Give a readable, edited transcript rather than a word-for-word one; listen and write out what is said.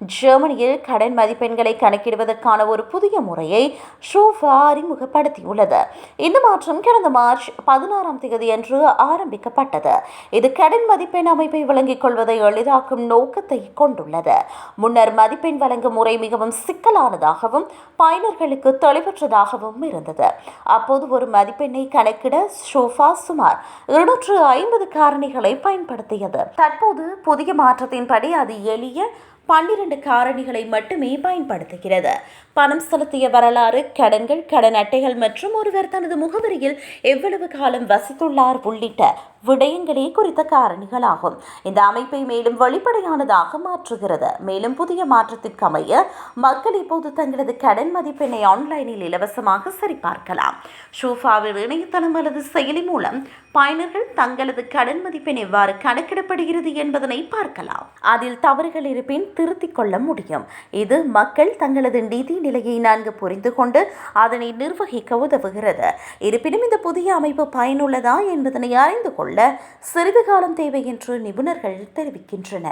ஜெர்மனியில் கடன் மதிப்பெண்களை கணக்கிடுவதற்கான ஒரு புதிய முறையை ஷூஃபா அறிமுகப்படுத்தியுள்ளது. இந்த மாற்றம் கடந்த மார்ச் 16ஆம் தேதியன்று ஆரம்பிக்கப்பட்டது. இது கடன் மதிப்பெண் அமைப்பை விளங்கிக் கொள்வதை எளிதாக்கும் நோக்கத்தை கொண்டுள்ளது. முன்னர் மதிப்பெண் வழங்கும் முறை மிகவும் சிக்கலானதாகவும் பயனர்களுக்கு தெளிவற்றதாகவும் இருந்தது. அப்போது ஒரு மதிப்பெண்ணை கணக்கிட ஷூஃபா சுமார் 250 காரணிகளை பயன்படுத்தியது. தற்போது புதிய மாற்றத்தின்படி அது எளிய 12 காரணிகளை மட்டுமே பயன்படுத்துகிறது. பணம் செலுத்திய வரலாறு, கடன்கள், கடன் அட்டைகள் மற்றும் ஒருவர் தனது முகவரியில் எவ்வளவு காலம் வசித்துள்ளார் உள்ளிட்ட விடயங்களே குறித்த காரணிகளாகும். இந்த அமைப்பை மேலும் வெளிப்படையானதாக மாற்றுகிறது. மேலும் புதிய மாற்றத்திற்கு அமைய மக்கள் இப்போது தங்களது கடன் மதிப்பெண்ணை ஆன்லைனில் இலவசமாக சரிபார்க்கலாம். ஷூஃபாவின் இணையதளம் அல்லது செயலி மூலம் பயனர்கள் தங்களது கடன் மதிப்பெண் எவ்வாறு கணக்கிடப்படுகிறது என்பதனை பார்க்கலாம். அதில் தவறுகள் இருப்பின் திருத்திக் கொள்ள முடியும். இது மக்கள் தங்களது நிதி நிலையை நன்கு புரிந்து கொண்டு அதனை நிர்வகிக்க உதவுகிறது. இருப்பினும் இந்த புதிய அமைப்பு பயனுள்ளதா என்பதனை அறிந்து கொள்ள சிறிது காலம் தேவை என்று நிபுணர்கள் தெரிவிக்கின்றனர்.